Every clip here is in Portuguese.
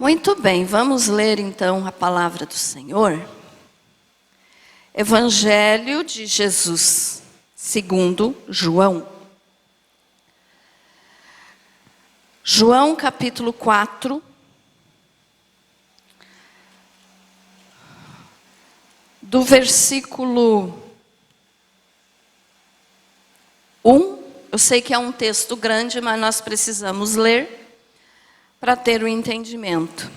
Muito bem, vamos ler então a palavra do Senhor. Evangelho de Jesus, segundo João. João capítulo 4, do versículo 1. Eu sei que é um texto grande, mas nós precisamos ler para ter o entendimento.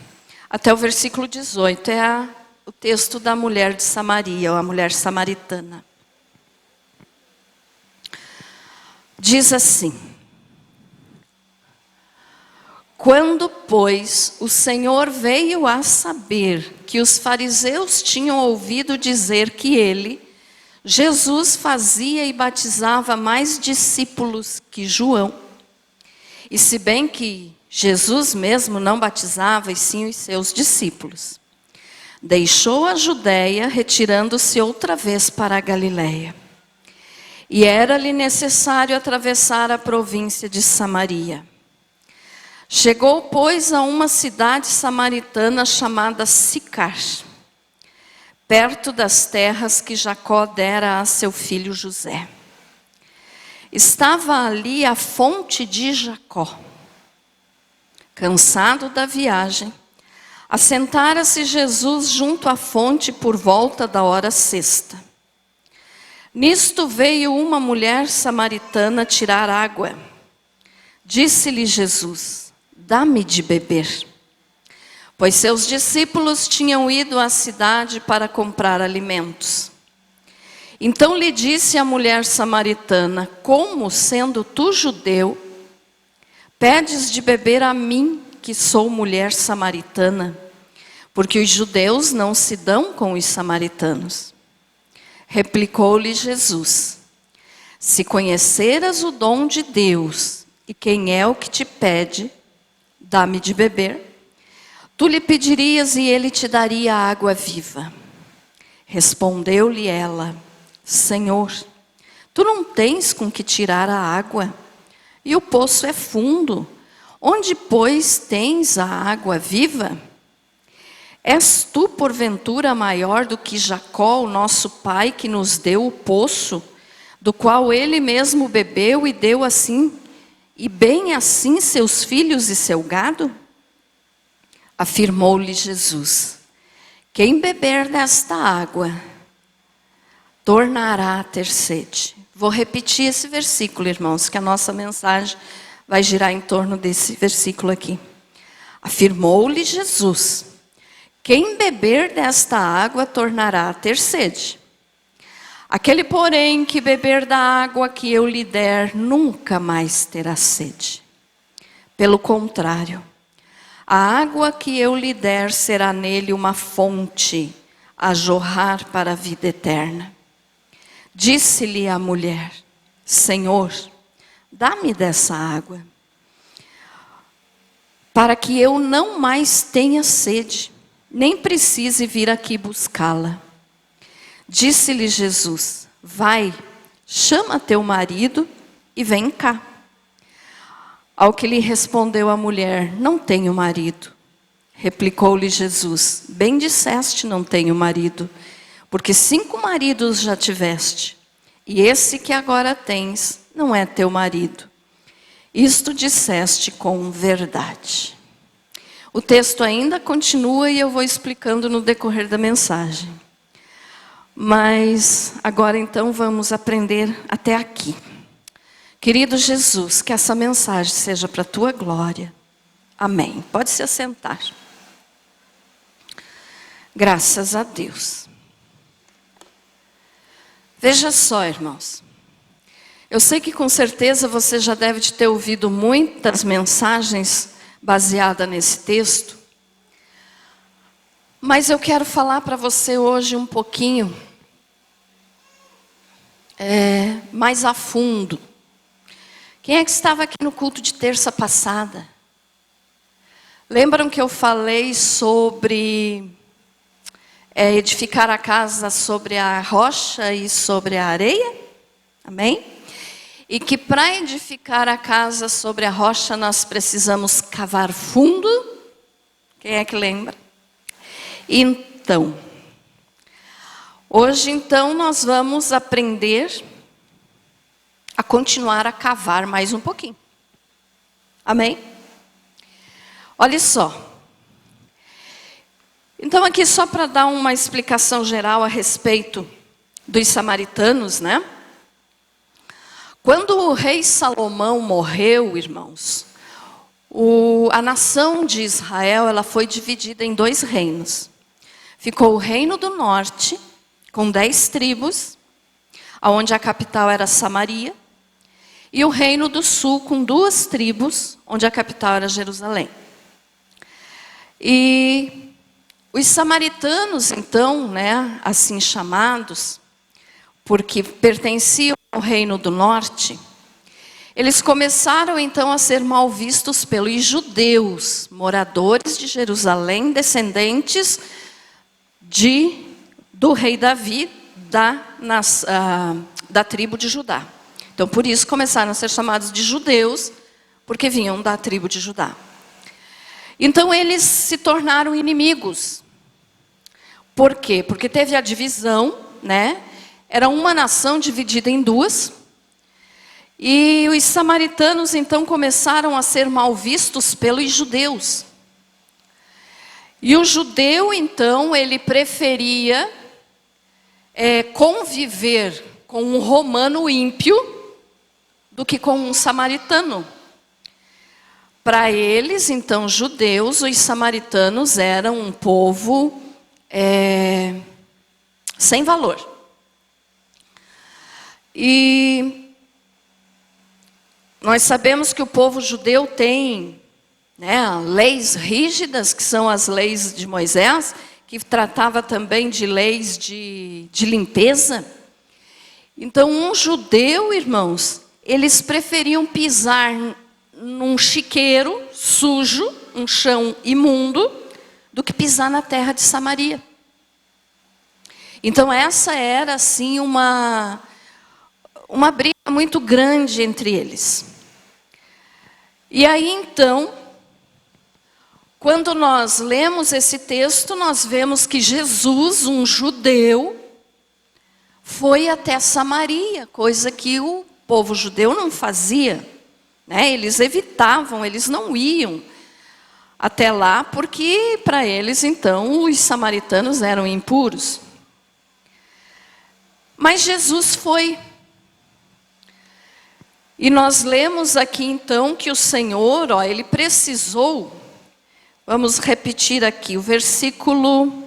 Até o versículo 18 é o texto da mulher de Samaria, ou a mulher samaritana. Diz assim: Quando, pois, o Senhor veio a saber que os fariseus tinham ouvido dizer que ele, Jesus, fazia e batizava mais discípulos que João, e se bem que Jesus mesmo não batizava, e sim os seus discípulos, deixou a Judeia, retirando-se outra vez para a Galiléia. E era-lhe necessário atravessar a província de Samaria. Chegou, pois, a uma cidade samaritana chamada Sicar, perto das terras que Jacó dera a seu filho José. Estava ali a fonte de Jacó. Cansado da viagem, assentara-se Jesus junto à fonte por volta da hora sexta. Nisto veio uma mulher samaritana tirar água. Disse-lhe Jesus: dá-me de beber. Pois seus discípulos tinham ido à cidade para comprar alimentos. Então lhe disse a mulher samaritana: como, sendo tu judeu, pedes de beber a mim, que sou mulher samaritana? Porque os judeus não se dão com os samaritanos. Replicou-lhe Jesus: se conheceras o dom de Deus, e quem é o que te pede, dá-me de beber, tu lhe pedirias e ele te daria a água viva. Respondeu-lhe ela: Senhor, tu não tens com que tirar a água, e o poço é fundo. Onde, pois, tens a água viva? És tu, porventura, maior do que Jacó, o nosso pai, que nos deu o poço, do qual ele mesmo bebeu e deu assim, e bem assim, seus filhos e seu gado? Afirmou-lhe Jesus: quem beber desta água, tornará a ter sede. Vou repetir esse versículo, irmãos, que a nossa mensagem vai girar em torno desse versículo aqui. Afirmou-lhe Jesus: quem beber desta água tornará a ter sede. Aquele, porém, que beber da água que eu lhe der, nunca mais terá sede. Pelo contrário, a água que eu lhe der será nele uma fonte a jorrar para a vida eterna. Disse-lhe a mulher: Senhor, dá-me dessa água, para que eu não mais tenha sede, nem precise vir aqui buscá-la. Disse-lhe Jesus: vai, chama teu marido e vem cá. Ao que lhe respondeu a mulher: não tenho marido. Replicou-lhe Jesus: bem disseste, não tenho marido, porque 5 maridos já tiveste, e esse que agora tens não é teu marido. Isto disseste com verdade. O texto ainda continua e eu vou explicando no decorrer da mensagem. Mas agora então vamos aprender até aqui. Querido Jesus, que essa mensagem seja para a tua glória. Amém. Pode se assentar. Graças a Deus. Veja só, irmãos. Eu sei que com certeza você já deve ter ouvido muitas mensagens baseadas nesse texto. Mas eu quero falar para você hoje um pouquinho mais a fundo. Quem é que estava aqui no culto de terça passada? Lembram que eu falei sobre edificar a casa sobre a rocha e sobre a areia? Amém? E que para edificar a casa sobre a rocha nós precisamos cavar fundo. Quem é que lembra? Então, hoje então nós vamos aprender a continuar a cavar mais um pouquinho. Amém? Olha só. Então aqui só para dar uma explicação geral a respeito dos samaritanos, né? Quando o rei Salomão morreu, irmãos, a nação de Israel ela foi dividida em 2 reinos. Ficou o reino do norte, com 10 tribos, onde a capital era Samaria, e o reino do sul, com 2 tribos, onde a capital era Jerusalém. E os samaritanos, então, né, assim chamados, porque pertenciam ao reino do norte, eles começaram então a ser mal vistos pelos judeus, moradores de Jerusalém, descendentes do rei Davi, da tribo de Judá. Então, por isso começaram a ser chamados de judeus, porque vinham da tribo de Judá. Então, eles se tornaram inimigos. Por quê? Porque teve a divisão, né? Era uma nação dividida em 2. E os samaritanos, então, começaram a ser mal vistos pelos judeus. E o judeu, então, ele preferia conviver com um romano ímpio do que com um samaritano. Para eles, então, judeus, os samaritanos eram um povo sem valor. E nós sabemos que o povo judeu tem, né, leis rígidas, que são as leis de Moisés, que tratava também de leis de limpeza. Então, um judeu, irmãos, eles preferiam pisar num chiqueiro sujo, um chão imundo, do que pisar na terra de Samaria. Então essa era assim uma briga muito grande entre eles. E aí então, quando nós lemos esse texto, nós vemos que Jesus, um judeu, foi até Samaria, coisa que o povo judeu não fazia, né? Eles evitavam, eles não iam até lá, porque para eles, então, os samaritanos eram impuros. Mas Jesus foi. E nós lemos aqui, então, que o Senhor, ele precisou, vamos repetir aqui, o versículo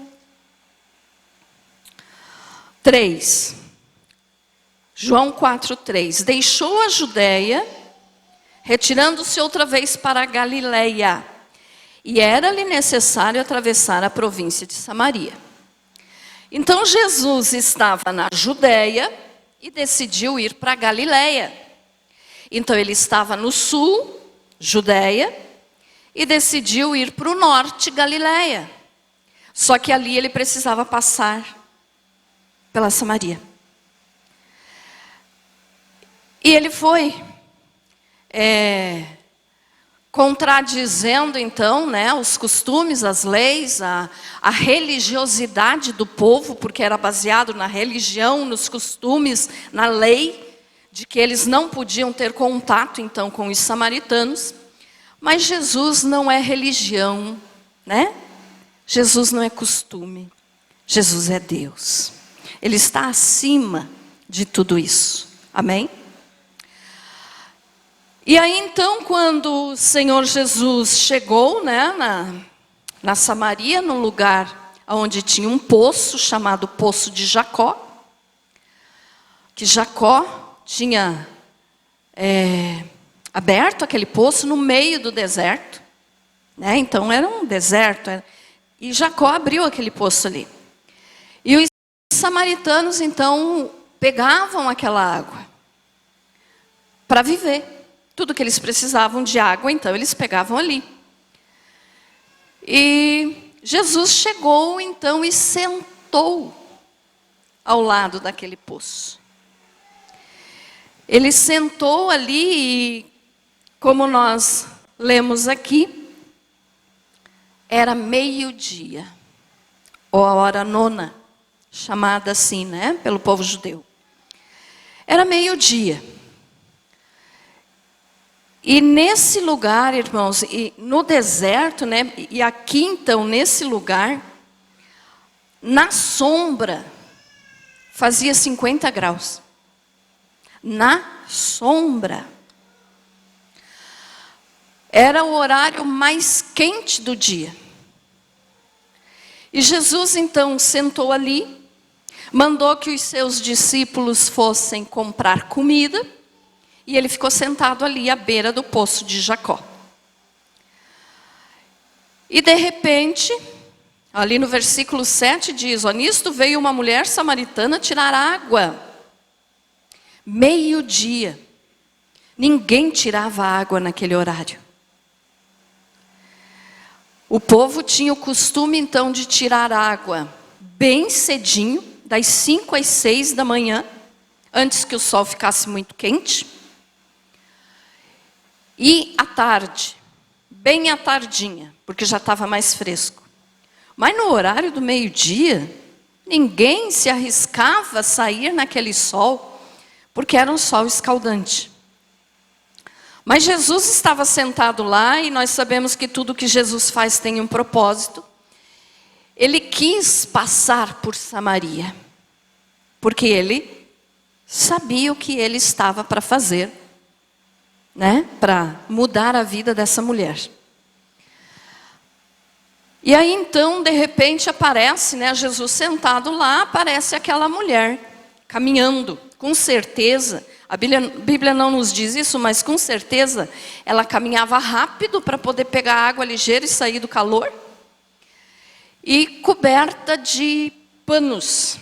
3. João 4:3. Deixou a Judéia, retirando-se outra vez para a Galileia. E era-lhe necessário atravessar a província de Samaria. Então Jesus estava na Judéia e decidiu ir para a Galileia. Então ele estava no sul, Judéia, e decidiu ir para o norte, Galileia. Só que ali ele precisava passar pela Samaria. E ele foi contradizendo então, né, os costumes, as leis, a religiosidade do povo, porque era baseado na religião, nos costumes, na lei, de que eles não podiam ter contato então com os samaritanos. Mas Jesus não é religião, né? Jesus não é costume. Jesus é Deus. Ele está acima de tudo isso. Amém? E aí então, quando o Senhor Jesus chegou, né, na Samaria, num lugar onde tinha um poço, chamado Poço de Jacó, que Jacó tinha aberto aquele poço no meio do deserto, né? Então era um deserto, e Jacó abriu aquele poço ali. E os samaritanos então pegavam aquela água para viver. Tudo que eles precisavam de água, então eles pegavam ali. E Jesus chegou então e sentou ao lado daquele poço. Ele sentou ali e, como nós lemos aqui, Era meio-dia, ou a hora nona, chamada assim, né, pelo povo judeu. Era meio-dia. E nesse lugar, irmãos, e no deserto, né, e aqui então, nesse lugar, na sombra, fazia 50 graus. Na sombra. Era o horário mais quente do dia. E Jesus então sentou ali, mandou que os seus discípulos fossem comprar comida, e ele ficou sentado ali à beira do poço de Jacó. E de repente, ali no versículo 7 diz, nisto veio uma mulher samaritana tirar água. Meio-dia. Ninguém tirava água naquele horário. O povo tinha o costume então de tirar água bem cedinho, das 5 às 6 da manhã, antes que o sol ficasse muito quente. E à tarde, bem à tardinha, porque já estava mais fresco. Mas no horário do meio-dia, ninguém se arriscava a sair naquele sol, porque era um sol escaldante. Mas Jesus estava sentado lá, e nós sabemos que tudo que Jesus faz tem um propósito. Ele quis passar por Samaria, porque ele sabia o que ele estava para fazer, né? Para mudar a vida dessa mulher. E aí então, de repente aparece, né, Jesus sentado lá, aparece aquela mulher, caminhando, com certeza. A Bíblia não nos diz isso, mas com certeza ela caminhava rápido para poder pegar água ligeira e sair do calor. E coberta de panos,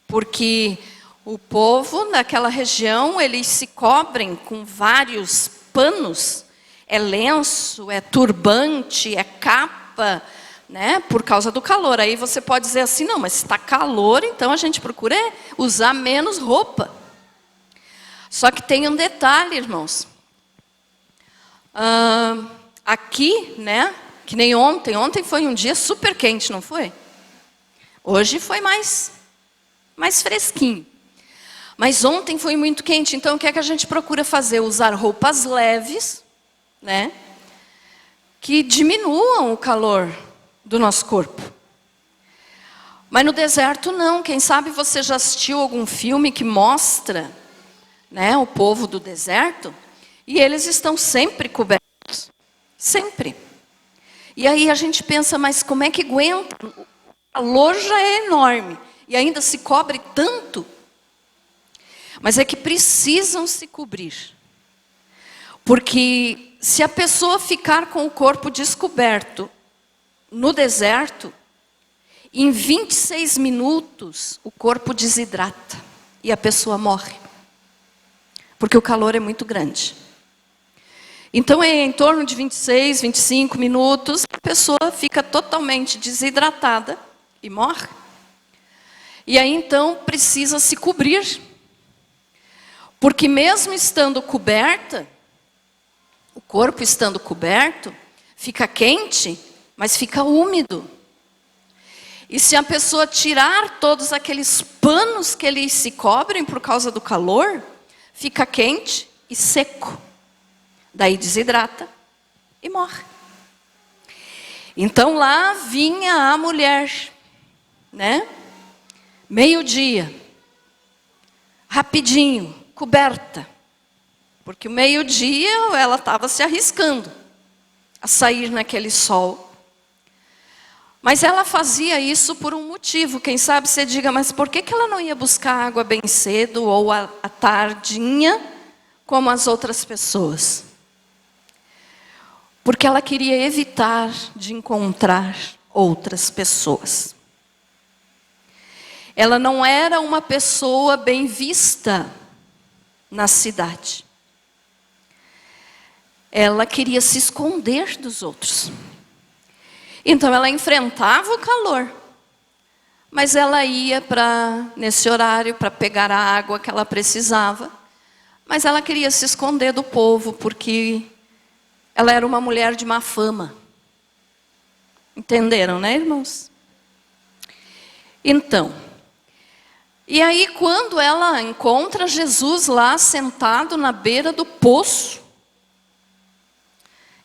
porque o povo naquela região, eles se cobrem com vários panos. É lenço, é turbante, é capa, né? Por causa do calor. Aí você pode dizer assim, não, mas se está calor, então a gente procura usar menos roupa. Só que tem um detalhe, irmãos. Aqui, né? Que nem ontem. Ontem foi um dia super quente, não foi? Hoje foi mais fresquinho. Mas ontem foi muito quente, então o que é que a gente procura fazer? Usar roupas leves, né? Que diminuam o calor do nosso corpo. Mas no deserto não. Quem sabe você já assistiu algum filme que mostra, né, o povo do deserto? E eles estão sempre cobertos. Sempre. E aí a gente pensa, mas como é que aguenta? O calor já é enorme. E ainda se cobre tanto. Mas é que precisam se cobrir. Porque se a pessoa ficar com o corpo descoberto no deserto, em 26 minutos o corpo desidrata e a pessoa morre. Porque o calor é muito grande. Então é em torno de 26, 25 minutos, a pessoa fica totalmente desidratada e morre. E aí então precisa se cobrir. Porque mesmo estando coberta, o corpo estando coberto, fica quente, mas fica úmido. E se a pessoa tirar todos aqueles panos que eles se cobrem por causa do calor, fica quente e seco. Daí desidrata e morre. Então lá vinha a mulher, né? Meio-dia, rapidinho, coberta. Porque o meio-dia ela estava se arriscando a sair naquele sol. Mas ela fazia isso por um motivo. Quem sabe você diga, mas por que ela não ia buscar água bem cedo ou à tardinha, como as outras pessoas? Porque ela queria evitar de encontrar outras pessoas. Ela não era uma pessoa bem vista na cidade. Ela queria se esconder dos outros. Então ela enfrentava o calor, mas ela ia nesse horário para pegar a água que ela precisava, mas ela queria se esconder do povo, porque ela era uma mulher de má fama. Entenderam, né, irmãos? Então, e aí quando ela encontra Jesus lá sentado na beira do poço,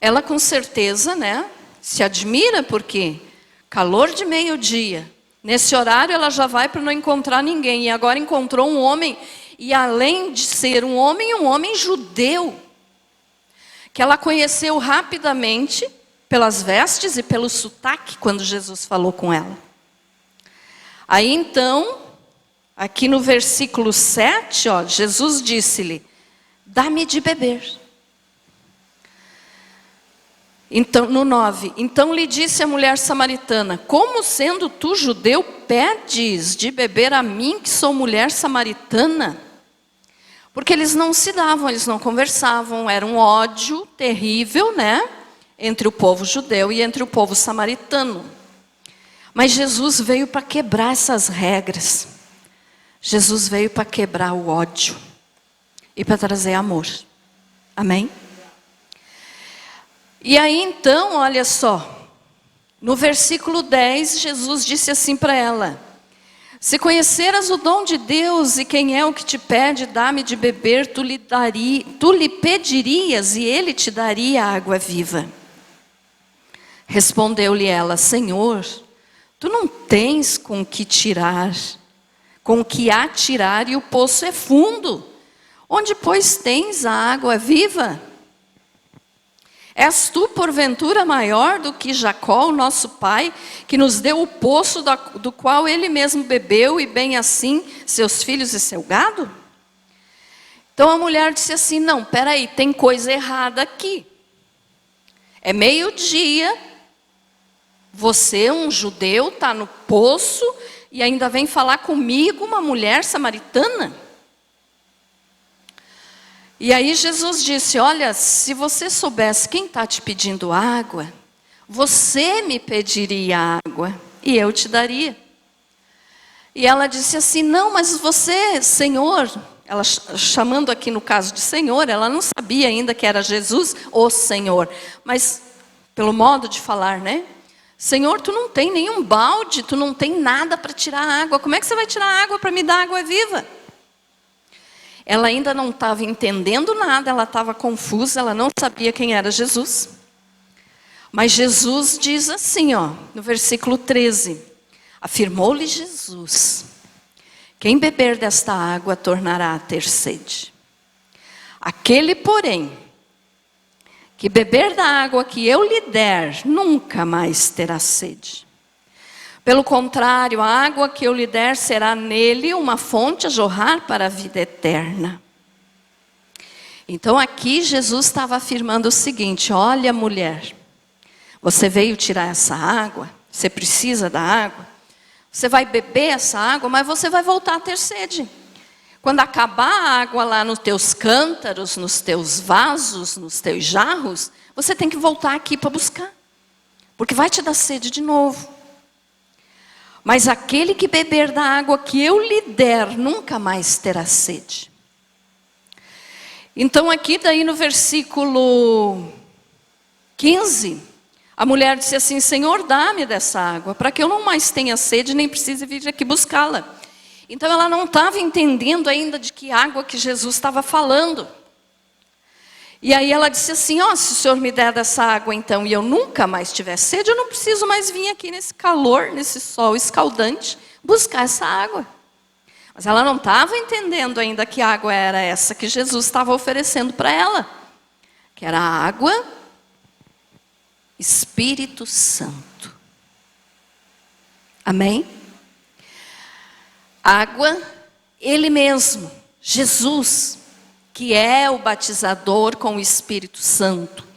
ela com certeza, né, se admira porque calor de meio-dia, nesse horário ela já vai para não encontrar ninguém, e agora encontrou um homem, e além de ser um homem judeu, que ela conheceu rapidamente pelas vestes e pelo sotaque quando Jesus falou com ela. Aí então, aqui no versículo 7, ó, Jesus disse-lhe: dá-me de beber. Então, no 9, então lhe disse a mulher samaritana: como sendo tu judeu, pedes de beber a mim, que sou mulher samaritana? Porque eles não se davam, eles não conversavam, era um ódio terrível, né? Entre o povo judeu e entre o povo samaritano. Mas Jesus veio para quebrar essas regras. Jesus veio para quebrar o ódio e para trazer amor. Amém? E aí então, olha só, no versículo 10, Jesus disse assim para ela: se conheceras o dom de Deus e quem é o que te pede, dá-me de beber, tu lhe pedirias e ele te daria água viva. Respondeu-lhe ela: Senhor, tu não tens com que tirar, com que atirar, e o poço é fundo. Onde, pois, tens a água viva? És tu, porventura, maior do que Jacó, o nosso pai, que nos deu o poço do qual ele mesmo bebeu, e bem assim seus filhos e seu gado? Então a mulher disse assim: não, peraí, tem coisa errada aqui. É meio-dia, você, um judeu, está no poço, e ainda vem falar comigo, uma mulher samaritana? E aí Jesus disse: olha, se você soubesse quem está te pedindo água, você me pediria água e eu te daria. E ela disse assim: não, mas você, Senhor, ela chamando aqui no caso de Senhor, ela não sabia ainda que era Jesus, o Senhor, mas pelo modo de falar, né? Senhor, tu não tem nenhum balde, tu não tem nada para tirar água, como é que você vai tirar água para me dar água viva? Ela ainda não estava entendendo nada, ela estava confusa, ela não sabia quem era Jesus. Mas Jesus diz assim, ó, no versículo 13: afirmou-lhe Jesus: quem beber desta água tornará a ter sede. Aquele, porém, que beber da água que eu lhe der, nunca mais terá sede. Pelo contrário, a água que eu lhe der será nele uma fonte a jorrar para a vida eterna. Então aqui Jesus estava afirmando o seguinte: olha, mulher, você veio tirar essa água, você precisa da água, você vai beber essa água, mas você vai voltar a ter sede. Quando acabar a água lá nos teus cântaros, nos teus vasos, nos teus jarros, você tem que voltar aqui para buscar, porque vai te dar sede de novo. Mas aquele que beber da água que eu lhe der, nunca mais terá sede. Então aqui daí no versículo 15, a mulher disse assim: Senhor, dá-me dessa água, para que eu não mais tenha sede, nem precise vir aqui buscá-la. Então ela não estava entendendo ainda de que água que Jesus estava falando. E aí ela disse assim: ó, se o Senhor me der dessa água então, e eu nunca mais tiver sede, eu não preciso mais vir aqui nesse calor, nesse sol escaldante, buscar essa água. Mas ela não estava entendendo ainda que água era essa que Jesus estava oferecendo para ela, que era a água Espírito Santo. Amém? Água, Ele mesmo, Jesus, que é o batizador com o Espírito Santo.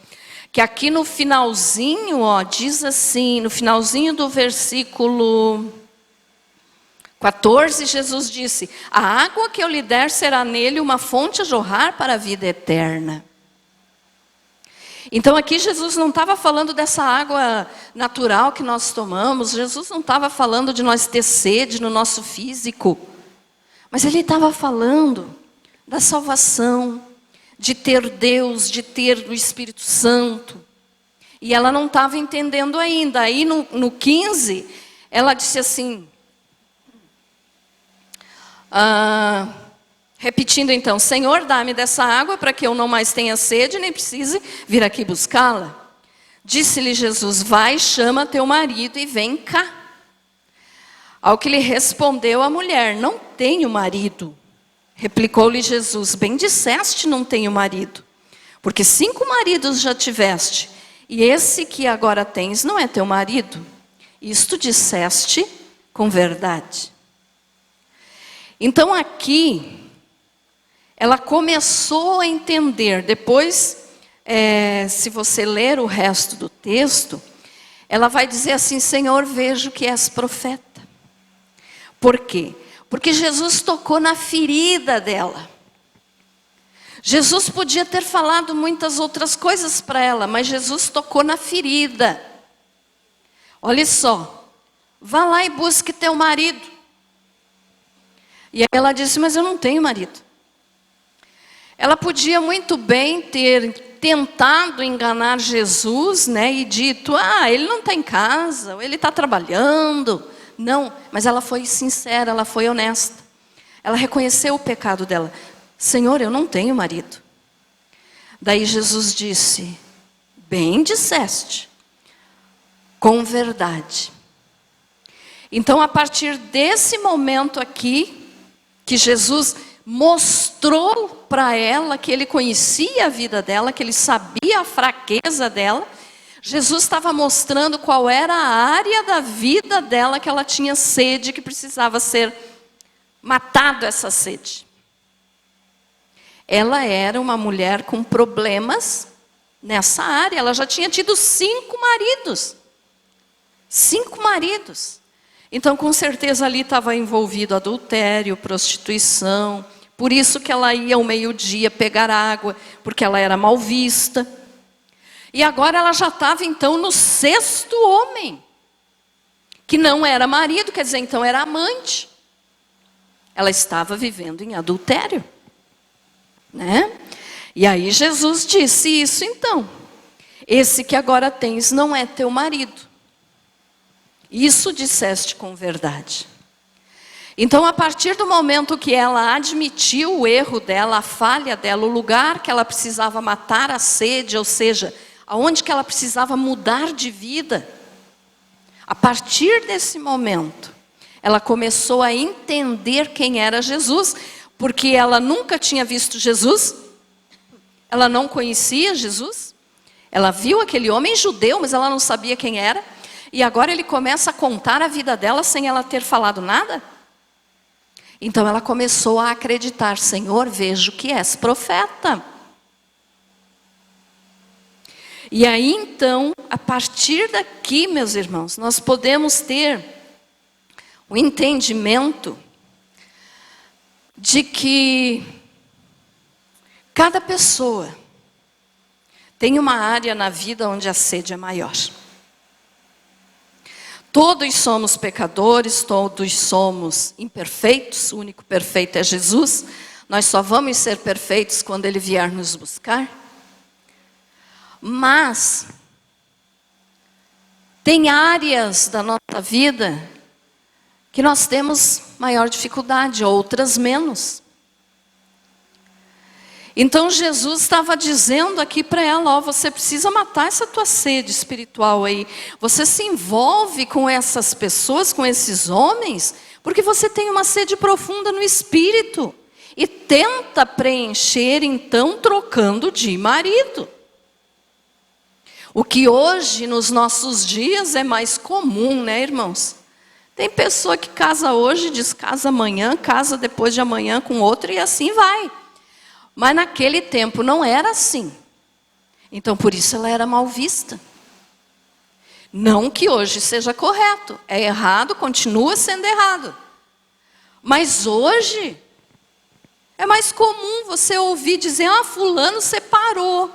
Que aqui no finalzinho, ó, diz assim, no finalzinho do versículo 14, Jesus disse: a água que eu lhe der será nele uma fonte a jorrar para a vida eterna. Então aqui Jesus não estava falando dessa água natural que nós tomamos, Jesus não estava falando de nós ter sede no nosso físico, mas Ele estava falando da salvação, de ter Deus, de ter o Espírito Santo. E ela não estava entendendo ainda. Aí no 15, ela disse assim, repetindo então, Senhor, dá-me dessa água para que eu não mais tenha sede, nem precise vir aqui buscá-la. Disse-lhe Jesus, vai, chama teu marido e vem cá. Ao que lhe respondeu a mulher, não tenho marido. Replicou-lhe Jesus, bem disseste, não tenho marido. Porque 5 maridos já tiveste, e esse que agora tens não é teu marido. Isto disseste com verdade. Então aqui, ela começou a entender, depois, se você ler o resto do texto, ela vai dizer assim, Senhor, vejo que és profeta. Por quê? Porque Jesus tocou na ferida dela. Jesus podia ter falado muitas outras coisas para ela, mas Jesus tocou na ferida. Olha só, vá lá e busque teu marido. E aí ela disse, mas eu não tenho marido. Ela podia muito bem ter tentado enganar Jesus, né, e dito, ele não está em casa, ou ele está trabalhando. Não, mas ela foi sincera, ela foi honesta. Ela reconheceu o pecado dela. Senhor, eu não tenho marido. Daí Jesus disse, bem disseste, com verdade. Então, a partir desse momento aqui, que Jesus mostrou para ela que ele conhecia a vida dela, que ele sabia a fraqueza dela, Jesus estava mostrando qual era a área da vida dela que ela tinha sede, que precisava ser matado essa sede. Ela era uma mulher com problemas nessa área, ela já tinha tido 5 maridos. 5 maridos. Então, com certeza, ali estava envolvido adultério, prostituição. Por isso que ela ia ao meio-dia pegar água, porque ela era mal vista. E agora ela já estava, então, no 6º homem. Que não era marido, quer dizer, então era amante. Ela estava vivendo em adultério. Né? E aí Jesus disse isso então. Esse que agora tens não é teu marido. Isso disseste com verdade. Então, a partir do momento que ela admitiu o erro dela, a falha dela, o lugar que ela precisava matar a sede, ou seja, aonde que ela precisava mudar de vida, a partir desse momento, ela começou a entender quem era Jesus, porque ela nunca tinha visto Jesus, ela não conhecia Jesus, ela viu aquele homem judeu, mas ela não sabia quem era, e agora ele começa a contar a vida dela sem ela ter falado nada. Então ela começou a acreditar, Senhor, vejo que és profeta. E aí então, a partir daqui, meus irmãos, nós podemos ter o entendimento de que cada pessoa tem uma área na vida onde a sede é maior. Todos somos pecadores, todos somos imperfeitos, o único perfeito é Jesus. Nós só vamos ser perfeitos quando Ele vier nos buscar. Mas tem áreas da nossa vida que nós temos maior dificuldade, outras menos. Então Jesus estava dizendo aqui para ela, você precisa matar essa tua sede espiritual aí. Você se envolve com essas pessoas, com esses homens, porque você tem uma sede profunda no espírito. E tenta preencher, então, trocando de marido. O que hoje, nos nossos dias, é mais comum, né, irmãos? Tem pessoa que casa hoje, descasa amanhã, casa depois de amanhã com outro e assim vai. Mas naquele tempo não era assim. Então, por isso ela era mal vista. Não que hoje seja correto. É errado, continua sendo errado. Mas hoje, é mais comum você ouvir dizer, fulano separou.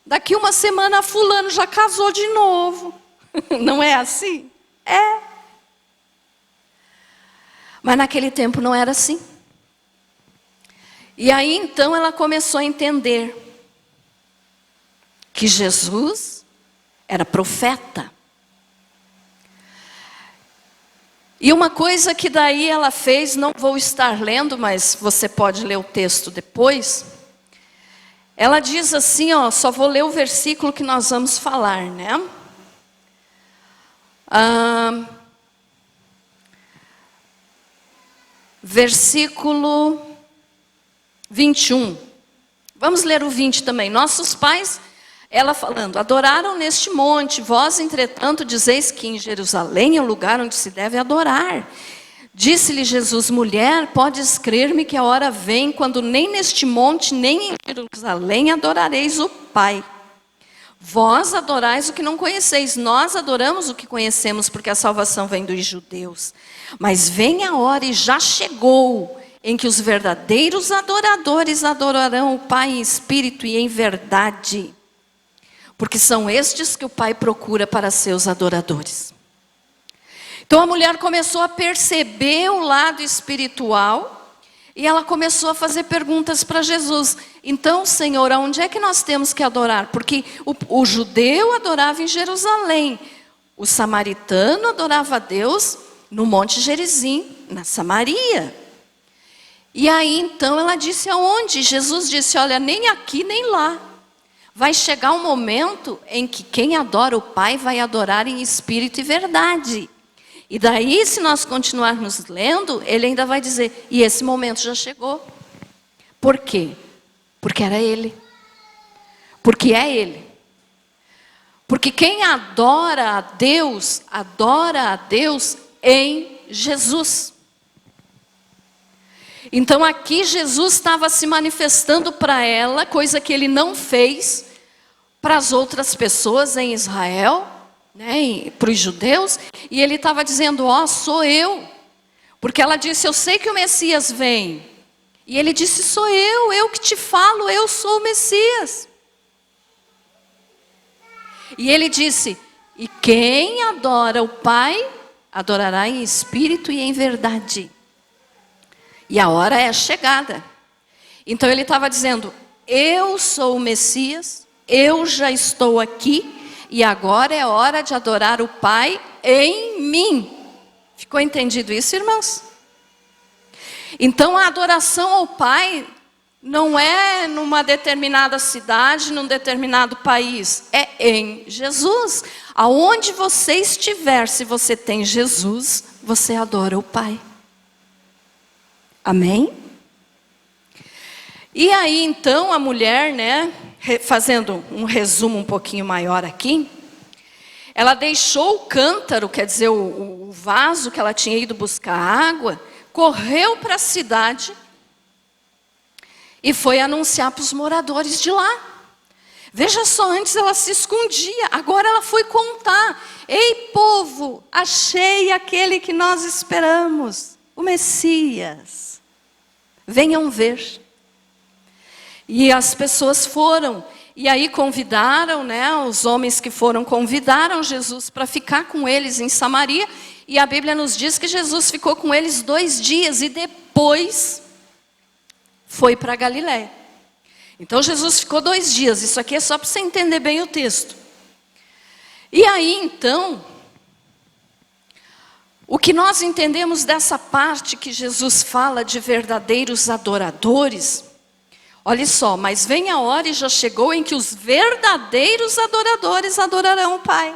Daqui uma semana, fulano já casou de novo. Não é assim? É. Mas naquele tempo não era assim. E aí então ela começou a entender que Jesus era profeta. E uma coisa que daí ela fez, não vou estar lendo, mas você pode ler o texto depois. Ela diz assim, ó, só vou ler o versículo que nós vamos falar, né? Versículo 21. Vamos ler o 20 também. Nossos pais, ela falando, adoraram neste monte, vós, entretanto, dizeis que em Jerusalém é o lugar onde se deve adorar. Disse-lhe Jesus, mulher, podes crer-me que a hora vem, quando nem neste monte, nem em Jerusalém adorareis o Pai. Vós adorais o que não conheceis, nós adoramos o que conhecemos, porque a salvação vem dos judeus. Mas vem a hora, e já chegou, em que os verdadeiros adoradores adorarão o Pai em espírito e em verdade. Porque são estes que o Pai procura para seus adoradores. Então a mulher começou a perceber o lado espiritual e ela começou a fazer perguntas para Jesus. Então, Senhor, aonde é que nós temos que adorar? Porque o judeu adorava em Jerusalém, o samaritano adorava a Deus no Monte Gerizim, na Samaria. E aí então ela disse aonde? Jesus disse, olha, nem aqui nem lá. Vai chegar um momento em que quem adora o Pai vai adorar em espírito e verdade. E daí, se nós continuarmos lendo, ele ainda vai dizer, e esse momento já chegou. Por quê? Porque era ele. Porque é ele. Porque quem adora a Deus em Jesus. Então aqui Jesus estava se manifestando para ela, coisa que ele não fez para as outras pessoas em Israel, né, para os judeus, e ele estava dizendo, ó, sou eu, porque ela disse, eu sei que o Messias vem, e ele disse, sou eu que te falo, eu sou o Messias. E ele disse, e quem adora o Pai, adorará em espírito e em verdade. E a hora é chegada. Então ele estava dizendo, eu sou o Messias, eu já estou aqui, e agora é hora de adorar o Pai em mim. Ficou entendido isso, irmãos? Então a adoração ao Pai não é numa determinada cidade, num determinado país. É em Jesus. Aonde você estiver, se você tem Jesus, você adora o Pai. Amém? E aí então a mulher, né, fazendo um resumo um pouquinho maior aqui, ela deixou o cântaro, quer dizer, o vaso que ela tinha ido buscar água, correu para a cidade e foi anunciar para os moradores de lá. Veja só, antes ela se escondia, agora ela foi contar. Ei, povo, achei aquele que nós esperamos, o Messias. Venham ver. E as pessoas foram, e aí convidaram, né, os homens que foram convidaram Jesus para ficar com eles em Samaria, e a Bíblia nos diz que Jesus ficou com eles 2 dias, e depois foi para Galiléia. Então Jesus ficou 2 dias, isso aqui é só para você entender bem o texto. E aí então, o que nós entendemos dessa parte que Jesus fala de verdadeiros adoradores, olha só, mas vem a hora e já chegou em que os verdadeiros adoradores adorarão o Pai.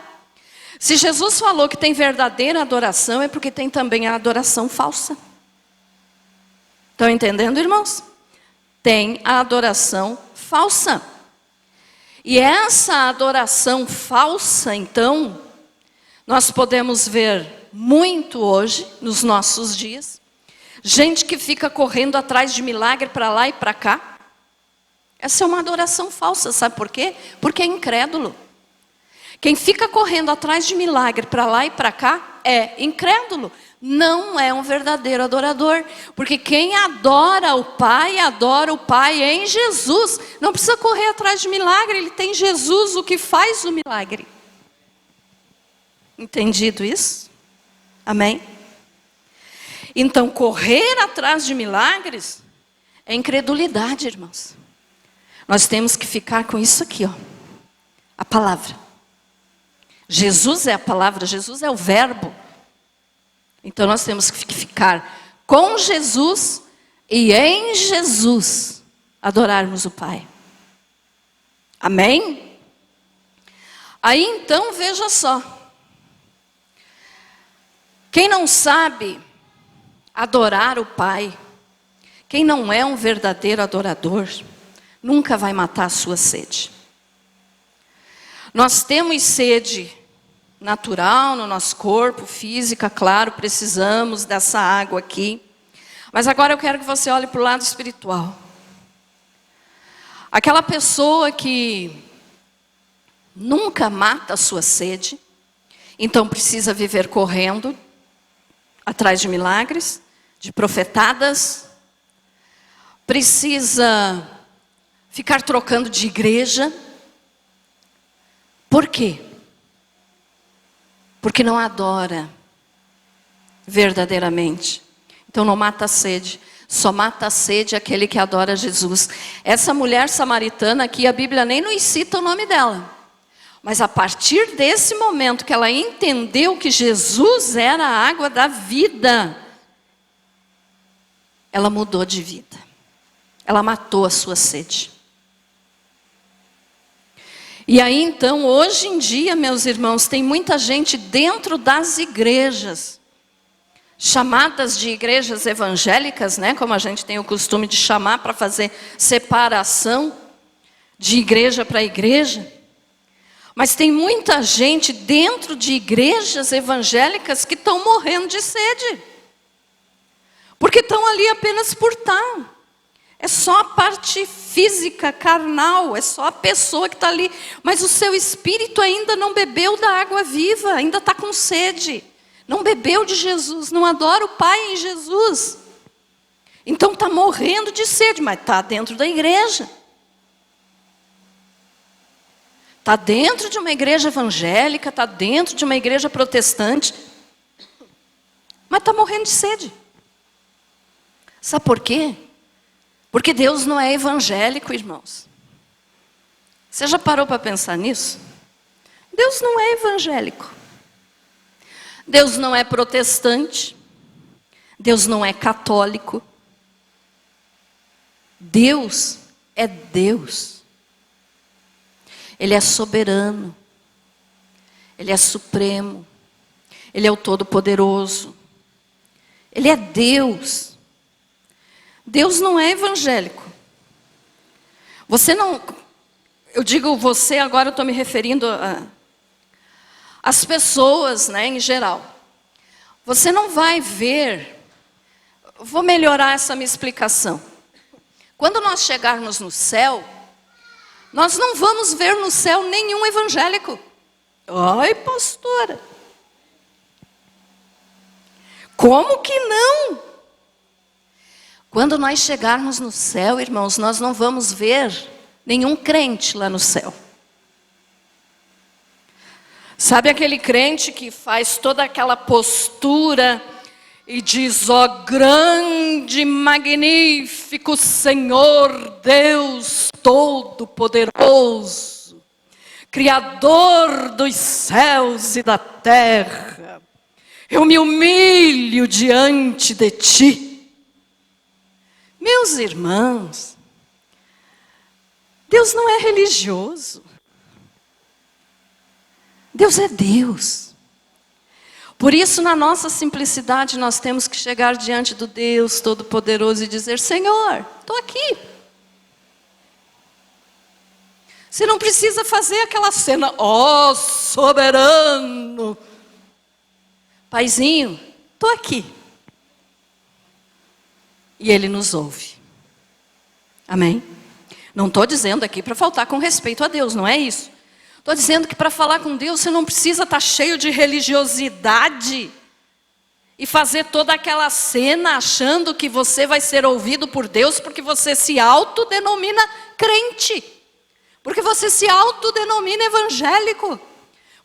Se Jesus falou que tem verdadeira adoração, é porque tem também a adoração falsa. Estão entendendo, irmãos? Tem a adoração falsa. E essa adoração falsa, então, nós podemos ver muito hoje, nos nossos dias. Gente que fica correndo atrás de milagre para lá e para cá. Essa é uma adoração falsa, sabe por quê? Porque é incrédulo. Quem fica correndo atrás de milagre para lá e para cá é incrédulo. Não é um verdadeiro adorador. Porque quem adora o Pai em Jesus. Não precisa correr atrás de milagre, ele tem Jesus, o que faz o milagre. Entendido isso? Amém? Então, correr atrás de milagres é incredulidade, irmãos. Nós temos que ficar com isso aqui, ó. A palavra. Jesus é a palavra, Jesus é o verbo. Então nós temos que ficar com Jesus e em Jesus adorarmos o Pai. Amém? Aí então veja só. Quem não sabe adorar o Pai, quem não é um verdadeiro adorador, nunca vai matar a sua sede. Nós temos sede natural no nosso corpo, física, claro, precisamos dessa água aqui. Mas agora eu quero que você olhe para o lado espiritual. Aquela pessoa que nunca mata a sua sede, então precisa viver correndo atrás de milagres, de profetadas, precisa ficar trocando de igreja. Por quê? Porque não adora verdadeiramente. Então não mata a sede. Só mata a sede aquele que adora Jesus. Essa mulher samaritana aqui, a Bíblia nem nos cita o nome dela. Mas a partir desse momento que ela entendeu que Jesus era a água da vida, ela mudou de vida. Ela matou a sua sede. E aí então, hoje em dia, meus irmãos, tem muita gente dentro das igrejas, chamadas de igrejas evangélicas, né, como a gente tem o costume de chamar para fazer separação de igreja para igreja. Mas tem muita gente dentro de igrejas evangélicas que estão morrendo de sede. Porque estão ali apenas por estar. É só a parte física, carnal, é só a pessoa que está ali. Mas o seu espírito ainda não bebeu da água viva, ainda está com sede. Não bebeu de Jesus, não adora o Pai em Jesus. Então está morrendo de sede, mas está dentro da igreja. Está dentro de uma igreja evangélica, está dentro de uma igreja protestante. Mas está morrendo de sede. Sabe por quê? Porque Deus não é evangélico, irmãos. Você já parou para pensar nisso? Deus não é evangélico. Deus não é protestante. Deus não é católico. Deus é Deus. Ele é soberano. Ele é supremo. Ele é o Todo-Poderoso. Ele é Deus. Deus não é evangélico. Você não... Eu digo você, agora eu estou me referindo às pessoas, né, em geral. Você não vai ver... Vou melhorar essa minha explicação. Quando nós chegarmos no céu, nós não vamos ver no céu nenhum evangélico. Ai, pastora. Como que não? Quando nós chegarmos no céu, irmãos, nós não vamos ver nenhum crente lá no céu. Sabe aquele crente que faz toda aquela postura e diz: ó grande, magnífico Senhor Deus Todo-Poderoso, Criador dos céus e da terra, eu me humilho diante de Ti. Meus irmãos, Deus não é religioso. Deus é Deus. Por isso, na nossa simplicidade, nós temos que chegar diante do Deus Todo-Poderoso e dizer: Senhor, estou aqui. Você não precisa fazer aquela cena: ó soberano. Paizinho, estou aqui. E Ele nos ouve. Amém? Não estou dizendo aqui para faltar com respeito a Deus, não é isso. Estou dizendo que para falar com Deus você não precisa estar cheio de religiosidade e fazer toda aquela cena achando que você vai ser ouvido por Deus porque você se autodenomina crente, porque você se autodenomina evangélico,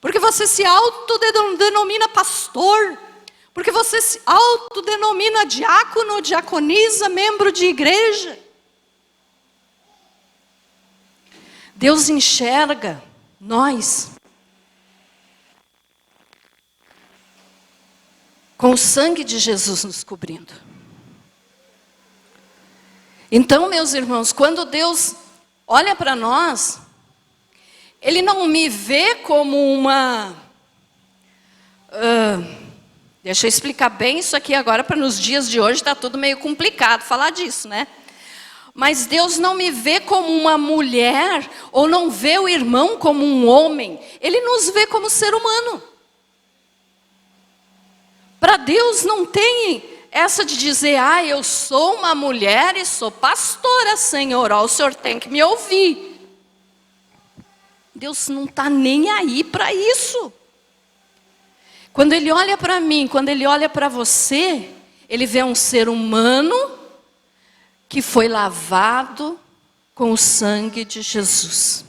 porque você se autodenomina pastor, porque você se autodenomina diácono, diaconisa, membro de igreja. Deus enxerga nós com o sangue de Jesus nos cobrindo. Então, meus irmãos, quando Deus olha para nós, Ele não me vê como uma... deixa eu explicar bem isso aqui agora, para nos dias de hoje está tudo meio complicado falar disso, né? Mas Deus não me vê como uma mulher, ou não vê o irmão como um homem. Ele nos vê como ser humano. Para Deus não tem essa de dizer, eu sou uma mulher e sou pastora, Senhor, o Senhor tem que me ouvir. Deus não está nem aí para isso. Quando Ele olha para mim, quando Ele olha para você, Ele vê um ser humano que foi lavado com o sangue de Jesus.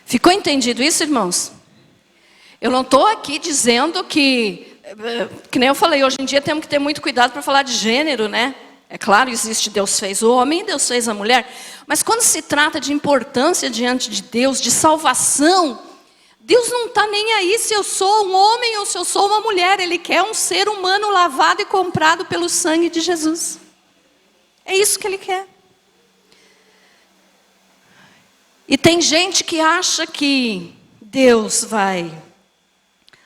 Ficou entendido isso, irmãos? Eu não estou aqui dizendo que nem eu falei, hoje em dia temos que ter muito cuidado para falar de gênero, né? É claro, existe, Deus fez o homem, Deus fez a mulher. Mas quando se trata de importância diante de Deus, de salvação, Deus não está nem aí se eu sou um homem ou se eu sou uma mulher. Ele quer um ser humano lavado e comprado pelo sangue de Jesus. É isso que Ele quer. E tem gente que acha que Deus vai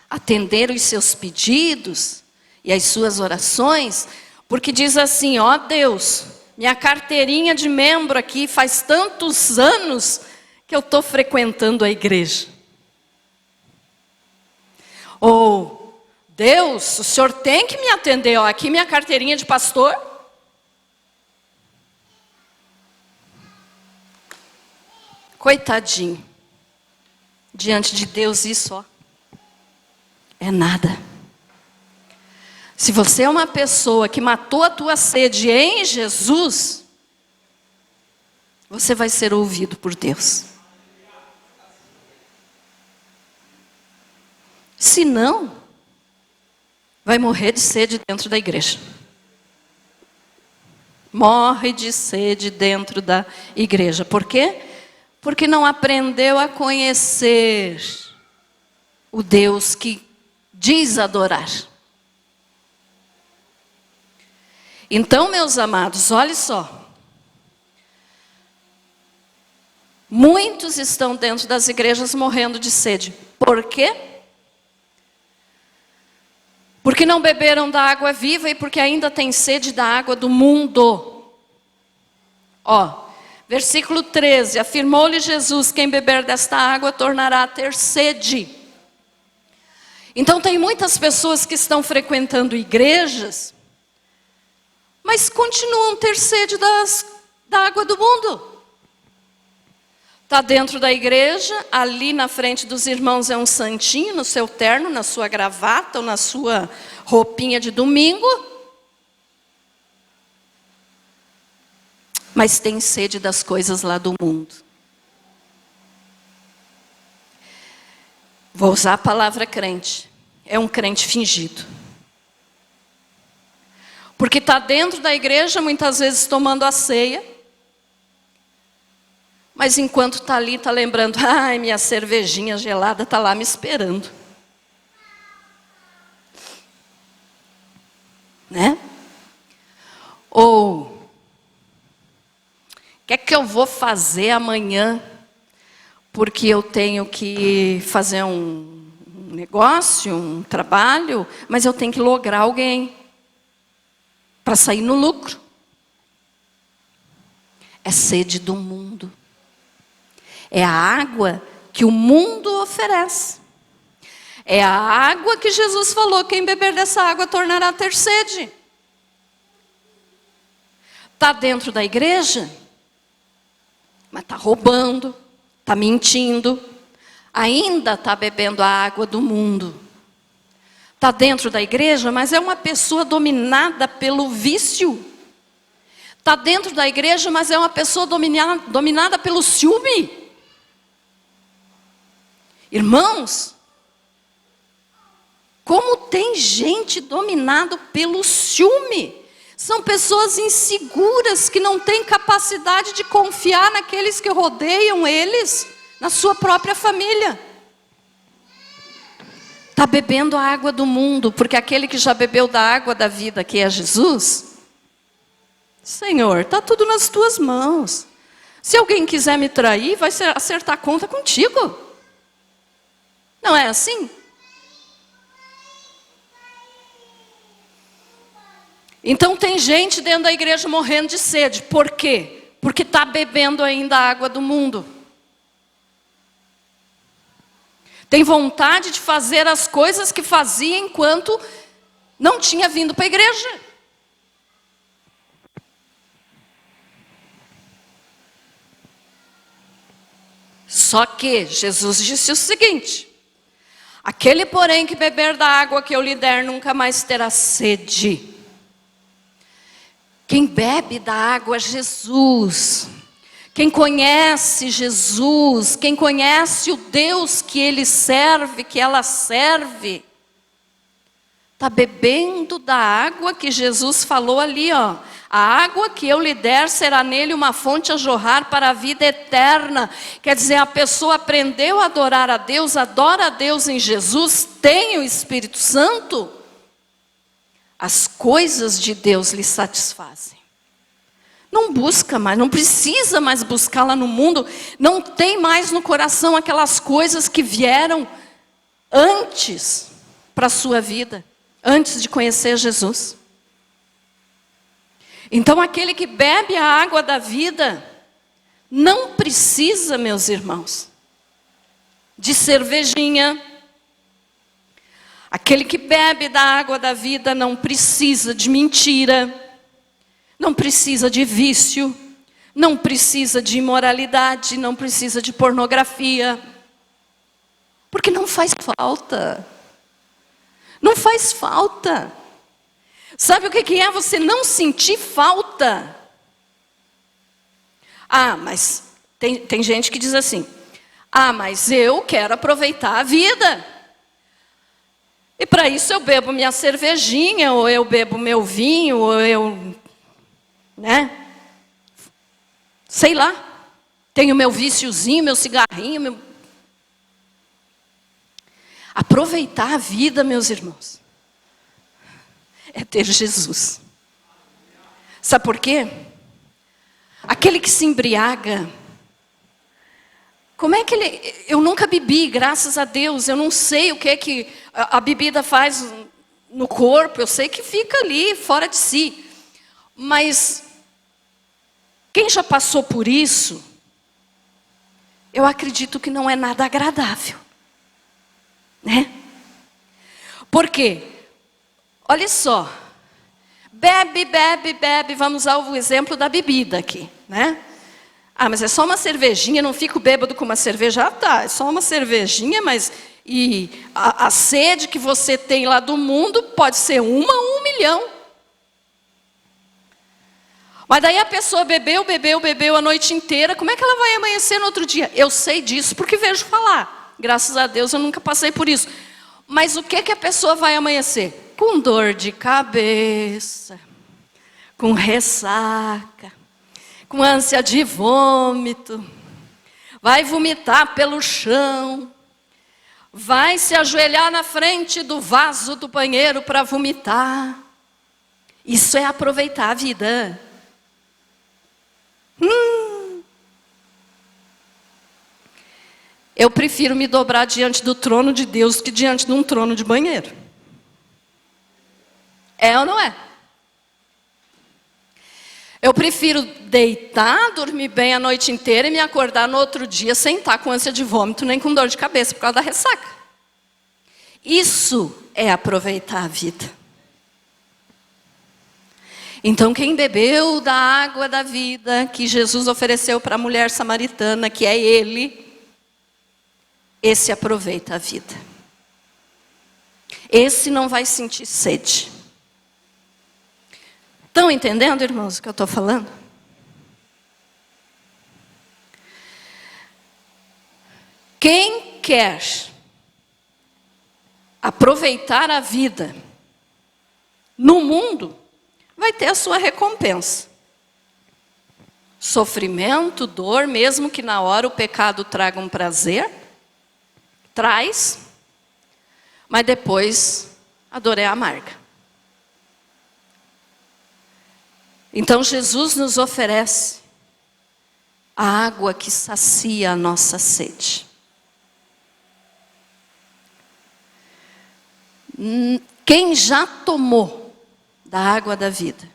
atender os seus pedidos e as suas orações, porque diz assim, Deus, minha carteirinha de membro aqui faz tantos anos que eu estou frequentando a igreja. Ou, Deus, o Senhor tem que me atender, aqui minha carteirinha de pastor. Coitadinho, diante de Deus isso, é nada. Se você é uma pessoa que matou a tua sede em Jesus, você vai ser ouvido por Deus. Se não, vai morrer de sede dentro da igreja. Morre de sede dentro da igreja. Por quê? Porque não aprendeu a conhecer o Deus que diz adorar. Então, meus amados, olha só. Muitos estão dentro das igrejas morrendo de sede. Por quê? Porque não beberam da água viva e porque ainda têm sede da água do mundo. Versículo 13. Afirmou-lhe Jesus, quem beber desta água tornará a ter sede. Então tem muitas pessoas que estão frequentando igrejas, mas continuam a ter sede da água do mundo. Está dentro da igreja, ali na frente dos irmãos é um santinho, no seu terno, na sua gravata ou na sua roupinha de domingo. Mas tem sede das coisas lá do mundo. Vou usar a palavra crente. É um crente fingido. Porque está dentro da igreja, muitas vezes tomando a ceia. Mas enquanto está ali, está lembrando, minha cervejinha gelada está lá me esperando. Né? Ou, o que é que eu vou fazer amanhã? Porque eu tenho que fazer um negócio, um trabalho, mas eu tenho que lograr alguém para sair no lucro. É sede do mundo. É a água que o mundo oferece. É a água que Jesus falou, quem beber dessa água tornará a ter sede. Está dentro da igreja, mas está roubando, está mentindo, ainda está bebendo a água do mundo. Está dentro da igreja, mas é uma pessoa dominada pelo vício. Está dentro da igreja, mas é uma pessoa dominada pelo ciúme. Irmãos, como tem gente dominada pelo ciúme? São pessoas inseguras que não têm capacidade de confiar naqueles que rodeiam eles, na sua própria família. Está bebendo a água do mundo, porque aquele que já bebeu da água da vida, que é Jesus, Senhor, está tudo nas tuas mãos. Se alguém quiser me trair, vai acertar a conta contigo. Não é assim? Então tem gente dentro da igreja morrendo de sede. Por quê? Porque está bebendo ainda a água do mundo. Tem vontade de fazer as coisas que fazia enquanto não tinha vindo para a igreja. Só que Jesus disse o seguinte: aquele, porém, que beber da água que eu lhe der, nunca mais terá sede. Quem bebe da água é Jesus. Quem conhece Jesus, quem conhece o Deus que ele serve, que ela serve, está bebendo da água que Jesus falou ali, ó. A água que eu lhe der será nele uma fonte a jorrar para a vida eterna. Quer dizer, a pessoa aprendeu a adorar a Deus, adora a Deus em Jesus, tem o Espírito Santo, as coisas de Deus lhe satisfazem. Não busca mais, não precisa mais buscar lá no mundo, não tem mais no coração aquelas coisas que vieram antes para a sua vida, antes de conhecer Jesus. Então aquele que bebe a água da vida, não precisa, meus irmãos, de cervejinha. Aquele que bebe da água da vida não precisa de mentira. Não precisa de vício, não precisa de imoralidade, não precisa de pornografia. Porque não faz falta. Não faz falta. Sabe o que é você não sentir falta? Ah, mas tem gente que diz assim: ah, mas eu quero aproveitar a vida. E para isso eu bebo minha cervejinha, ou eu bebo meu vinho, ou eu... sei lá, tenho meu viciozinho, meu cigarrinho, Aproveitar a vida, meus irmãos, é ter Jesus. Sabe por quê? Aquele que se embriaga, como é que ele... Eu nunca bebi, graças a Deus, eu não sei o que é que a bebida faz no corpo, eu sei que fica ali, fora de si, mas... quem já passou por isso, eu acredito que não é nada agradável, né? Por quê? Olha só, bebe, vamos usar o exemplo da bebida aqui, né? Ah, mas é só uma cervejinha, não fico bêbado com uma cerveja. Ah, tá, é só uma cervejinha, mas e a sede que você tem lá do mundo pode ser 1 a 1 milhão. Mas daí a pessoa bebeu a noite inteira, como é que ela vai amanhecer no outro dia? Eu sei disso porque vejo falar. Graças a Deus eu nunca passei por isso. Mas o que a pessoa vai amanhecer? Com dor de cabeça, com ressaca, com ânsia de vômito, vai vomitar pelo chão, vai se ajoelhar na frente do vaso do banheiro para vomitar. Isso é aproveitar a vida. Eu prefiro me dobrar diante do trono de Deus que diante de um trono de banheiro. É ou não é? Eu prefiro deitar, dormir bem a noite inteira e me acordar no outro dia sem estar com ânsia de vômito nem com dor de cabeça por causa da ressaca. Isso é aproveitar a vida. Então quem bebeu da água da vida que Jesus ofereceu para a mulher samaritana, que é Ele, esse aproveita a vida. Esse não vai sentir sede. Estão entendendo, irmãos, o que eu estou falando? Quem quer aproveitar a vida no mundo, vai ter a sua recompensa. Sofrimento, dor, mesmo que na hora o pecado traga um prazer, traz. Mas depois a dor é amarga. Então Jesus nos oferece a água que sacia a nossa sede. Quem já tomou da água da vida,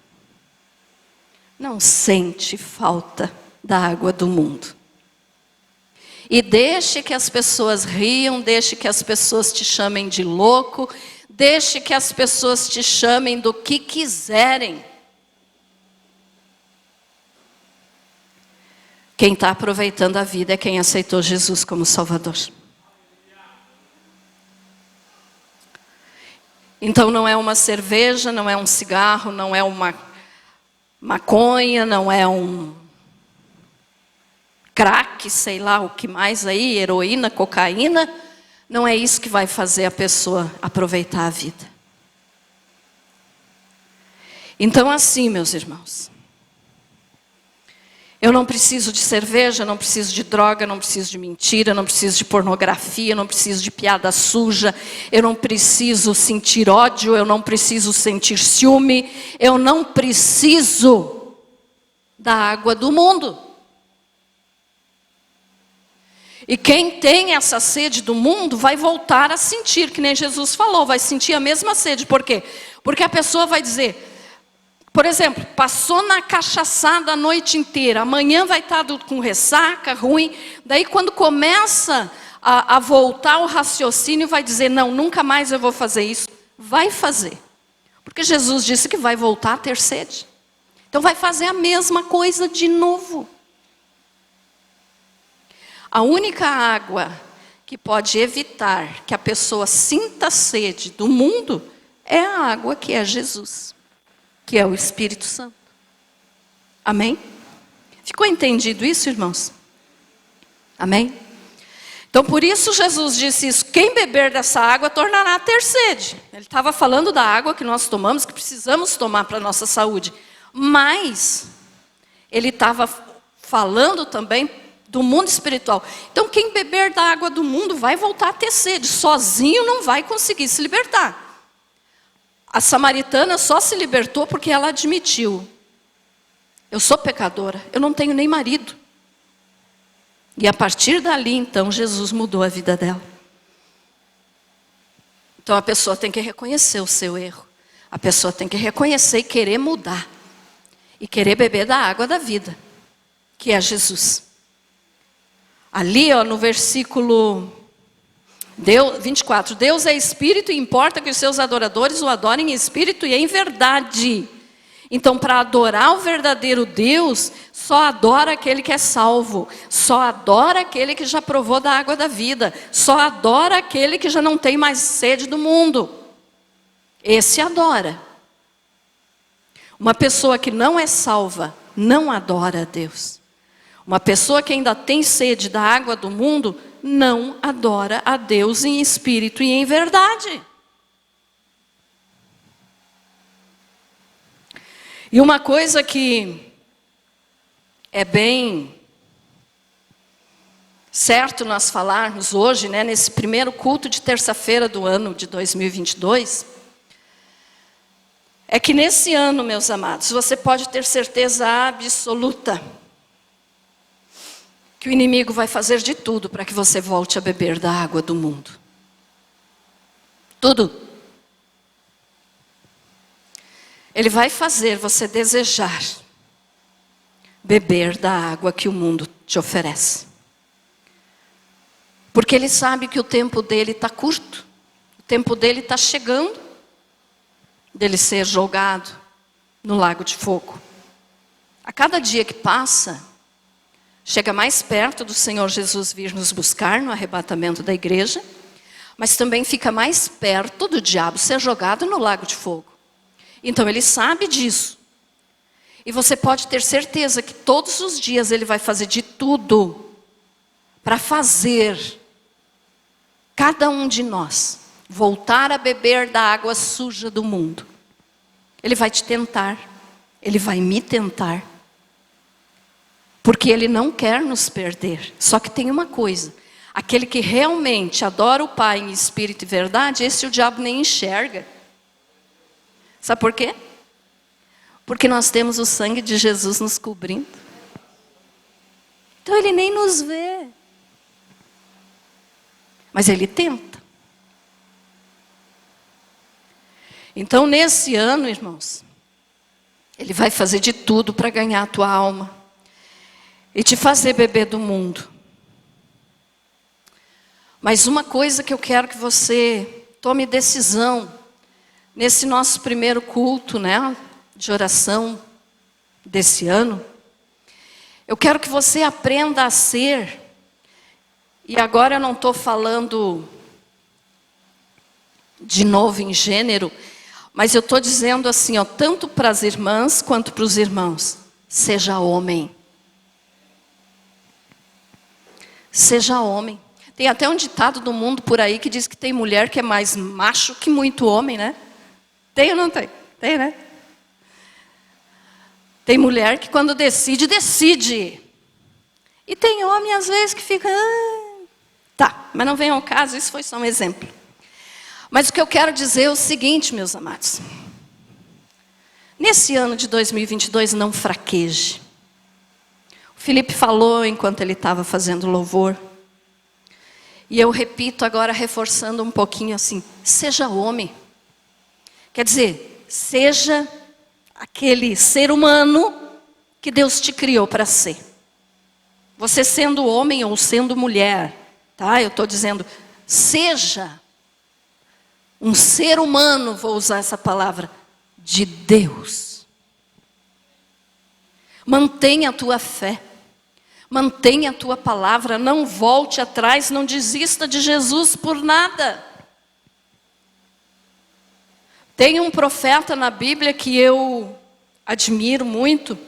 não sente falta da água do mundo. E deixe que as pessoas riam, deixe que as pessoas te chamem de louco, deixe que as pessoas te chamem do que quiserem. Quem está aproveitando a vida é quem aceitou Jesus como Salvador. Então não é uma cerveja, não é um cigarro, não é uma maconha, não é um crack, sei lá o que mais aí, heroína, cocaína. Não é isso que vai fazer a pessoa aproveitar a vida. Então assim, meus irmãos, eu não preciso de cerveja, não preciso de droga, não preciso de mentira, não preciso de pornografia, não preciso de piada suja, eu não preciso sentir ódio, eu não preciso sentir ciúme, eu não preciso da água do mundo. E quem tem essa sede do mundo vai voltar a sentir, que nem Jesus falou, vai sentir a mesma sede. Por quê? Porque a pessoa vai dizer, por exemplo, passou na cachaçada a noite inteira, amanhã vai estar com ressaca, ruim. Daí quando começa a voltar o raciocínio, vai dizer, não, nunca mais eu vou fazer isso. Vai fazer. Porque Jesus disse que vai voltar a ter sede. Então vai fazer a mesma coisa de novo. A única água que pode evitar que a pessoa sinta sede do mundo é a água que é Jesus, que é o Espírito Santo. Amém? Ficou entendido isso, irmãos? Amém? Então por isso Jesus disse isso, quem beber dessa água tornará a ter sede. Ele estava falando da água que nós tomamos, que precisamos tomar para a nossa saúde. Mas ele estava falando também do mundo espiritual. Então quem beber da água do mundo vai voltar a ter sede. Sozinho não vai conseguir se libertar. A samaritana só se libertou porque ela admitiu. Eu sou pecadora, eu não tenho nem marido. E a partir dali, então, Jesus mudou a vida dela. Então a pessoa tem que reconhecer o seu erro. A pessoa tem que reconhecer e querer mudar. E querer beber da água da vida, que é Jesus. Ali, no versículo 24, Deus é espírito e importa que os seus adoradores o adorem em espírito e em verdade. Então, para adorar o verdadeiro Deus, só adora aquele que é salvo, só adora aquele que já provou da água da vida, só adora aquele que já não tem mais sede do mundo. Esse adora. Uma pessoa que não é salva, não adora a Deus. Uma pessoa que ainda tem sede da água do mundo, não adora a Deus em espírito e em verdade. E uma coisa que é bem certo nós falarmos hoje, né, nesse primeiro culto de terça-feira do ano de 2022, é que nesse ano, meus amados, você pode ter certeza absoluta que o inimigo vai fazer de tudo para que você volte a beber da água do mundo. Tudo. Ele vai fazer você desejar beber da água que o mundo te oferece. Porque ele sabe que o tempo dele está curto. O tempo dele está chegando dele ser jogado no lago de fogo. A cada dia que passa, chega mais perto do Senhor Jesus vir nos buscar no arrebatamento da igreja, mas também fica mais perto do diabo ser jogado no lago de fogo. Então ele sabe disso. E você pode ter certeza que todos os dias ele vai fazer de tudo para fazer cada um de nós voltar a beber da água suja do mundo. Ele vai te tentar, ele vai me tentar. Porque ele não quer nos perder. Só que tem uma coisa, aquele que realmente adora o Pai em espírito e verdade, esse o diabo nem enxerga. Sabe por quê? Porque nós temos o sangue de Jesus nos cobrindo. Então ele nem nos vê. Mas ele tenta. Então nesse ano, irmãos, ele vai fazer de tudo para ganhar a tua alma e te fazer beber do mundo. Mas uma coisa que eu quero que você tome decisão nesse nosso primeiro culto, né, de oração desse ano. Eu quero que você aprenda a ser, e agora eu não estou falando de novo em gênero, mas eu estou dizendo assim, ó, tanto para as irmãs quanto para os irmãos, seja homem. Seja homem. Tem até um ditado do mundo por aí que diz que tem mulher que é mais macho que muito homem, né? Tem ou não tem? Tem, né? Tem mulher que quando decide, decide. E tem homem às vezes que fica... Tá, mas não vem ao caso, isso foi só um exemplo. Mas o que eu quero dizer é o seguinte, meus amados. Nesse ano de 2022, não fraqueje. O Felipe falou enquanto ele estava fazendo louvor. E eu repito agora, reforçando um pouquinho assim. Seja homem. Quer dizer, seja aquele ser humano que Deus te criou para ser. Você sendo homem ou sendo mulher. Tá? Eu estou dizendo, seja um ser humano, vou usar essa palavra, de Deus. Mantenha a tua fé. Mantenha a tua palavra. Não volte atrás, não desista de Jesus por nada. Tem um profeta na Bíblia que eu admiro muito.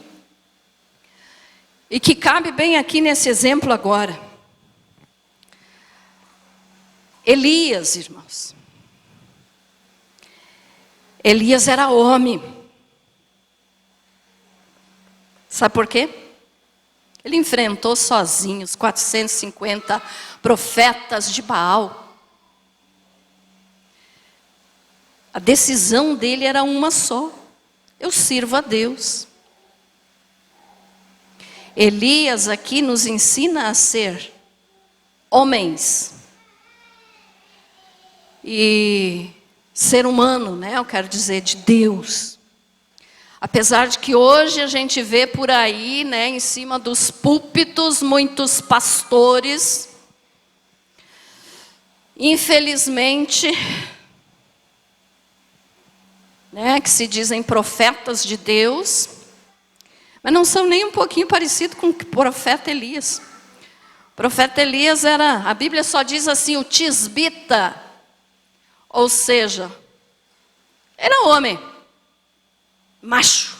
E que cabe bem aqui nesse exemplo agora. Elias, irmãos. Elias era homem. Sabe por quê? Ele enfrentou sozinho os 450 profetas de Baal. A decisão dele era uma só. Eu sirvo a Deus. Elias aqui nos ensina a ser homens. E ser humano, né? Eu quero dizer, de Deus. Apesar de que hoje a gente vê por aí, né, em cima dos púlpitos, muitos pastores, infelizmente, né, que se dizem profetas de Deus, mas não são nem um pouquinho parecidos com o profeta Elias. O profeta Elias era, a Bíblia só diz assim, o tisbita, ou seja, era homem. Macho.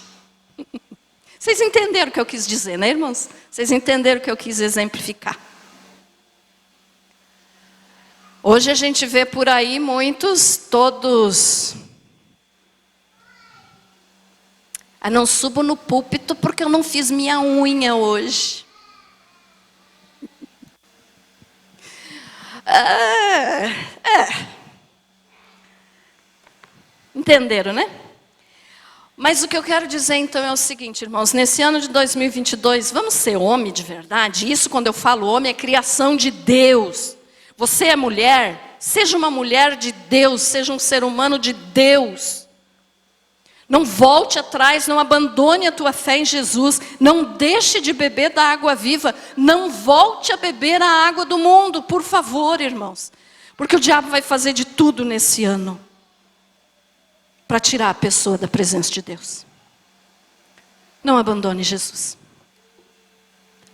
Vocês entenderam o que eu quis dizer, né, irmãos? Vocês entenderam o que eu quis exemplificar. Hoje a gente vê por aí muitos, todos... Eu não subo no púlpito porque eu não fiz minha unha hoje. Entenderam, né? Mas o que eu quero dizer então é o seguinte, irmãos, nesse ano de 2022, vamos ser homem de verdade? Isso, quando eu falo homem, é criação de Deus. Você é mulher, seja uma mulher de Deus, seja um ser humano de Deus. Não volte atrás, não abandone a tua fé em Jesus, não deixe de beber da água viva, não volte a beber a água do mundo, por favor, irmãos. Porque o diabo vai fazer de tudo nesse ano para tirar a pessoa da presença de Deus. Não abandone Jesus.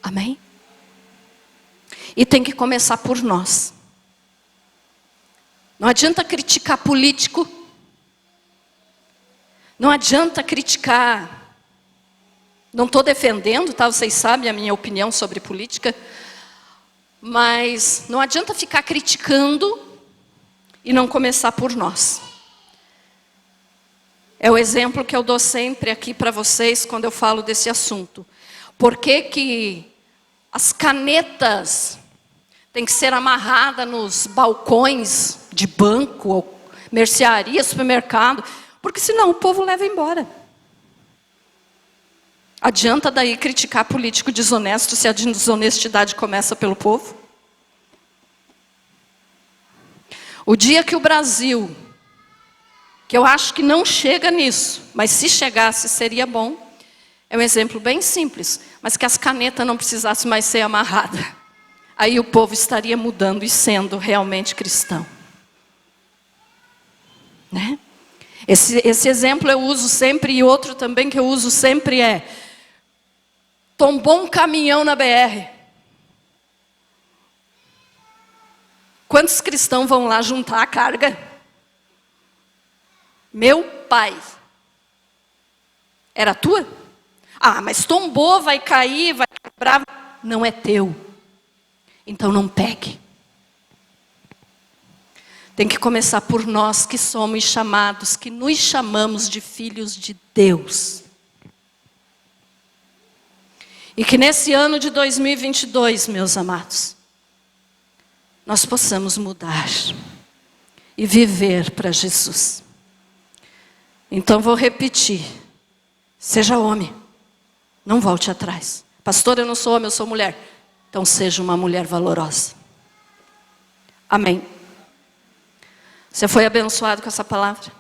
Amém? E tem que começar por nós. Não adianta criticar político. Não adianta criticar. Não estou defendendo, tá? Vocês sabem a minha opinião sobre política. Mas não adianta ficar criticando e não começar por nós. É o exemplo que eu dou sempre aqui para vocês quando eu falo desse assunto. Por que que as canetas tem que ser amarrada nos balcões de banco, ou mercearia, supermercado, porque senão o povo leva embora. Adianta daí criticar político desonesto se a desonestidade começa pelo povo? O dia que o Brasil, que eu acho que não chega nisso, mas se chegasse seria bom, é um exemplo bem simples, mas que as canetas não precisassem mais ser amarradas. Aí o povo estaria mudando e sendo realmente cristão. Né? Esse exemplo eu uso sempre, e outro também que eu uso sempre é: tombou um caminhão na BR. Quantos cristãos vão lá juntar a carga? Meu pai. Era tua? Ah, mas tombou, vai cair, vai quebrar. Não é teu. Então não pegue. Tem que começar por nós que somos chamados, que nos chamamos de filhos de Deus. E que nesse ano de 2022, meus amados, nós possamos mudar e viver para Jesus. Então vou repetir: seja homem, não volte atrás. Pastor, eu não sou homem, eu sou mulher. Então seja uma mulher valorosa. Amém. Você foi abençoado com essa palavra?